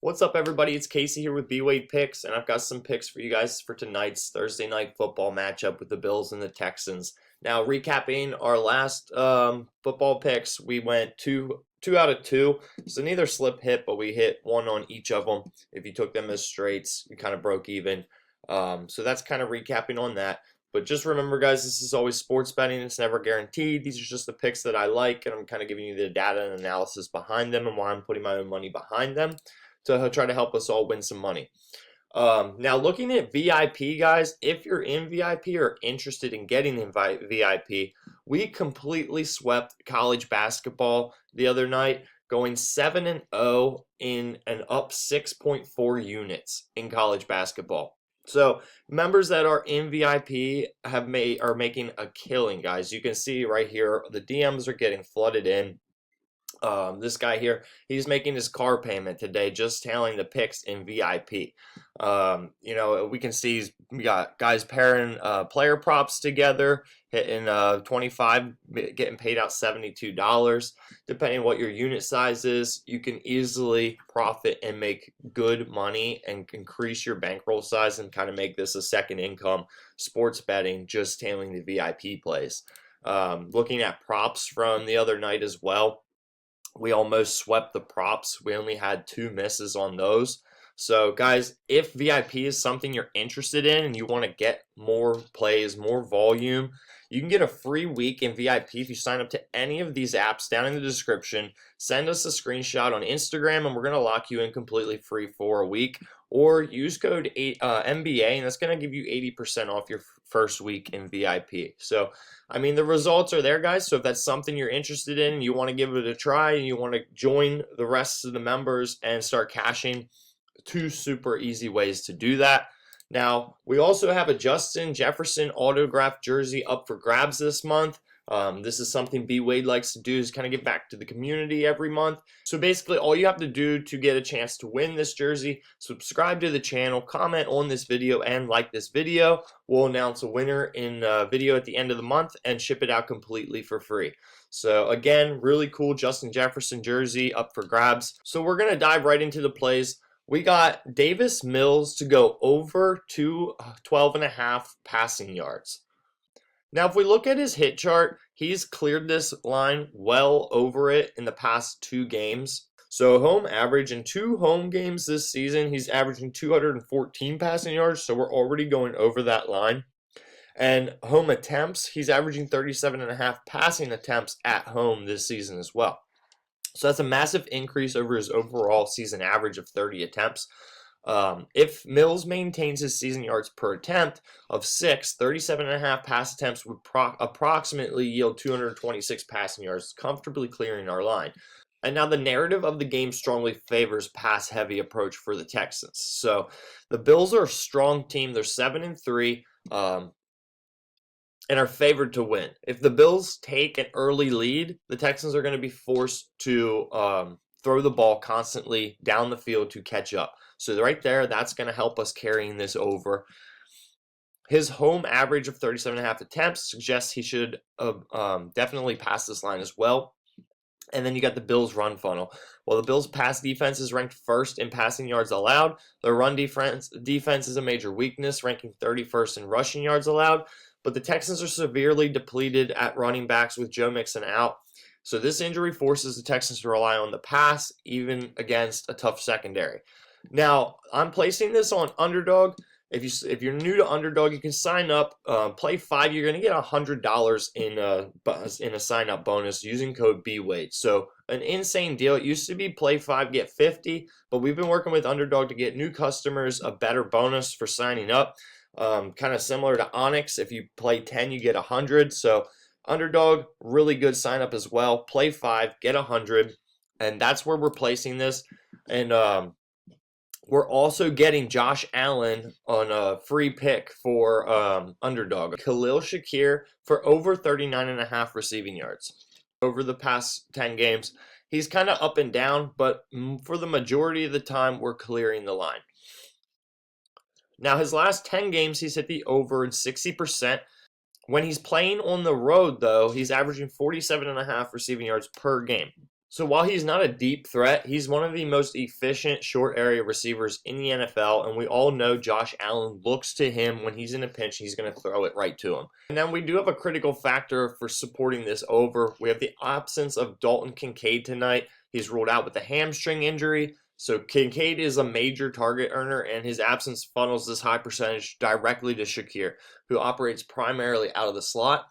What's up, everybody? It's Casey here with BWADEPICKS, and I've got some picks for you guys for tonight's Thursday night football matchup with the Bills and the Texans. Now, recapping our last football picks, we went two out of two. So neither slip hit, but we hit one on each of them. If you took them as straights, you kind of broke even. So that's kind of recapping on that. But just remember, guys, this is always sports betting. It's never guaranteed. These are just the picks that I like, and I'm kind of giving you the data and analysis behind them and why I'm putting my own money behind them to try to help us all win some money. Now, looking at VIP, guys, if you're in VIP or interested in getting in VIP, we completely swept college basketball the other night, going 7-0 in an up 6.4 units in college basketball. So members that are in VIP are making a killing, guys. You can see right here the DMs are getting flooded in. This guy here, he's making his car payment today just tailing the picks in VIP. We can see we got guys pairing player props together, hitting 25, getting paid out $72. Depending on what your unit size is, you can easily profit and make good money and increase your bankroll size and kind of make this a second income sports betting, just tailing the VIP plays. Looking at props from the other night as well, we almost swept the props. We only had 2 misses on those. So, guys, if VIP is something you're interested in and you want to get more plays, more volume, you can get a free week in VIP if you sign up to any of these apps down in the description. Send us a screenshot on Instagram, and we're going to lock you in completely free for a week. Or use code MBA, and that's going to give you 80% off your first week in VIP. So, I mean, the results are there, guys. So if that's something you're interested in, you want to give it a try, and you want to join the rest of the members and start cashing, 2 super easy ways to do that. Now, we also have a Jefferson autographed jersey up for grabs this month. This is something BWADE likes to do, is kind of give back to the community every month. So basically, all you have to do to get a chance to win this jersey, subscribe to the channel, comment on this video, and like this video. We'll announce a winner in a video at the end of the month and ship it out completely for free. So again, really cool Jefferson jersey up for grabs. So we're going to dive right into the plays. We got Davis Mills to go over 12.5 passing yards. Now, if we look at his hit chart, he's cleared this line well over it in the past 2 games. So home average in 2 home games this season, he's averaging 214 passing yards, so we're already going over that line. And home attempts, he's averaging 37.5 passing attempts at home this season as well. So that's a massive increase over his overall season average of 30 attempts. If Mills maintains his season yards per attempt of 6, 37.5 pass attempts would approximately yield 226 passing yards, comfortably clearing our line. And now the narrative of the game strongly favors pass-heavy approach for the Texans. So the Bills are a strong team. They're 7-3. And are favored to win. If the Bills take an early lead, the Texans are going to be forced to throw the ball constantly down the field to catch up. So right there, that's going to help us carrying this over. His home average of 37.5 attempts suggests he should definitely pass this line as well. And then you got the Bills' run funnel. Well, the Bills' pass defense is ranked first in passing yards allowed. Their run defense is a major weakness, ranking 31st in rushing yards allowed. But the Texans are severely depleted at running backs with Joe Mixon out. So this injury forces the Texans to rely on the pass, even against a tough secondary. Now, I'm placing this on Underdog. If you're new to Underdog, you can sign up, play 5. You're going to get $100 in a sign-up bonus using code BWADE. So an insane deal. It used to be play 5, get 50, but we've been working with Underdog to get new customers a better bonus for signing up. Kind of similar to Onyx. If you play 10, you get 100. So Underdog, really good sign up as well. Play 5, get 100, and that's where we're placing this. And we're also getting Josh Allen on a free pick for Underdog. Khalil Shakir for over 39.5 receiving yards. Over the past 10 games, he's kind of up and down, but for the majority of the time, we're clearing the line. Now, his last 10 games, he's hit the over in 60%. When he's playing on the road, though, he's averaging 47.5 receiving yards per game. So while he's not a deep threat, he's one of the most efficient short area receivers in the NFL, and we all know Josh Allen looks to him when he's in a pinch, he's going to throw it right to him. And then we do have a critical factor for supporting this over. We have the absence of Dalton Kincaid tonight. He's ruled out with a hamstring injury. So Kincaid is a major target earner, and his absence funnels this high percentage directly to Shakir, who operates primarily out of the slot.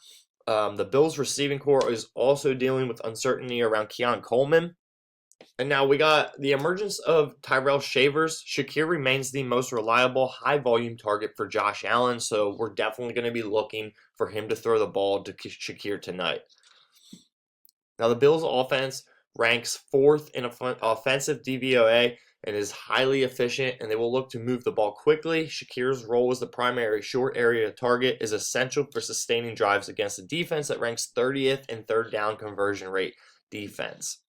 The Bills receiving core is also dealing with uncertainty around Keon Coleman. And now we got the emergence of Tyrell Shavers. Shakir remains the most reliable, high-volume target for Josh Allen, so we're definitely going to be looking for him to throw the ball to Shakir tonight. Now, the Bills' offense ranks 4th in offensive DVOA and is highly efficient, and they will look to move the ball quickly. Shakir's role as the primary short area target is essential for sustaining drives against a defense that ranks 30th in third down conversion rate defense.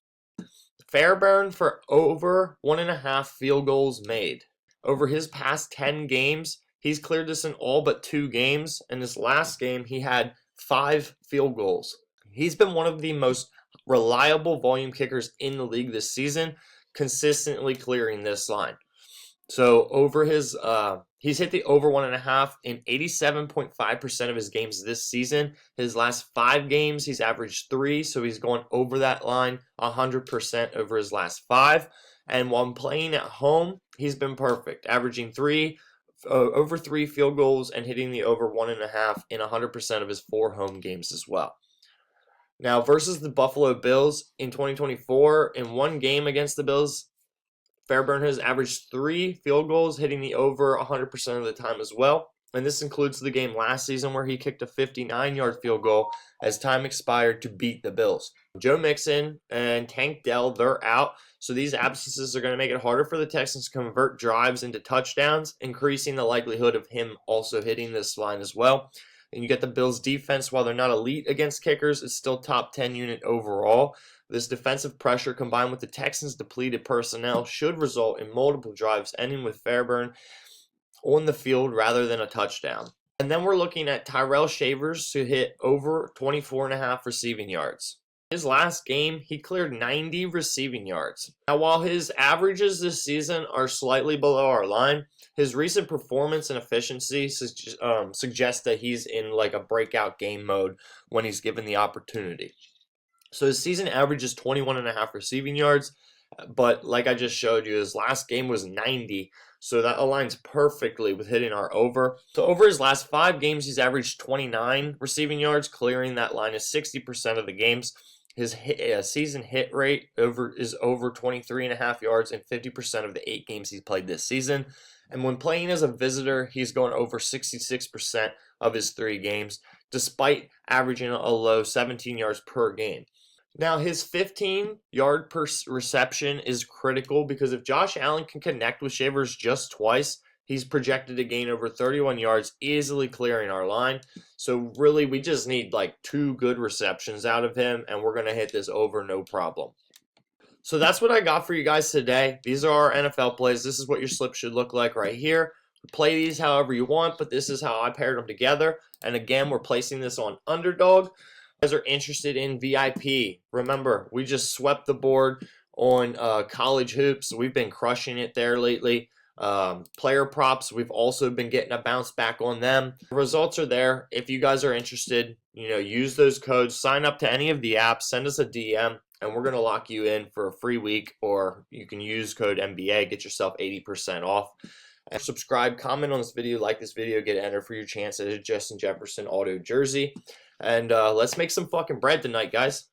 Fairbairn for over 1.5 field goals made. Over his past 10 games, he's cleared this in all but 2 games. In this last game, he had 5 field goals. He's been one of the most reliable volume kickers in the league this season, consistently clearing this line. So over his, he's hit the over 1.5 in 87.5% of his games this season. His last 5 games, he's averaged 3, so he's going over that line 100% over his last 5. And while playing at home, he's been perfect, averaging over 3 field goals and hitting the over 1.5 in 100% of his 4 home games as well. Now, versus the Buffalo Bills in 2024, in one game against the Bills, Fairbairn has averaged 3 field goals, hitting the over 100% of the time as well. And this includes the game last season where he kicked a 59-yard field goal as time expired to beat the Bills. Joe Mixon and Tank Dell, they're out. So these absences are going to make it harder for the Texans to convert drives into touchdowns, increasing the likelihood of him also hitting this line as well. And you get the Bills' defense, while they're not elite against kickers, is still top 10 unit overall. This defensive pressure, combined with the Texans' depleted personnel, should result in multiple drives ending with Fairbairn on the field rather than a touchdown. And then we're looking at Tyrell Shavers to hit over 24.5 receiving yards. His last game, he cleared 90 receiving yards. Now, while his averages this season are slightly below our line, his recent performance and efficiency suggests that he's in like a breakout game mode when he's given the opportunity. So his season average is 21.5 receiving yards, but like I just showed you, his last game was 90, so that aligns perfectly with hitting our over. So over his last 5 games, he's averaged 29 receiving yards, clearing that line of 60% of the games. His season hit rate is over 23.5 yards in 50% of the 8 games he's played this season. And when playing as a visitor, he's going over 66% of his 3 games, despite averaging a low 17 yards per game. Now, his 15-yard per reception is critical because if Josh Allen can connect with Shavers just twice, he's projected to gain over 31 yards, easily clearing our line. So really, we just need like 2 good receptions out of him, and we're going to hit this over no problem. So that's what I got for you guys today. These are our NFL plays. This is what your slip should look like right here. Play these however you want, but this is how I paired them together. And again, we're placing this on Underdog. If you guys are interested in VIP, remember, we just swept the board on college hoops. We've been crushing it there lately. Player props, we've also been getting a bounce back on them. The results are there. If you guys are interested, use those codes, sign up to any of the apps, send us a DM, and we're going to lock you in for a free week, or you can use code NBA, get yourself 80% off. And subscribe, comment on this video, like this video, get entered for your chance at a Jefferson auto jersey. And let's make some fucking bread tonight, guys.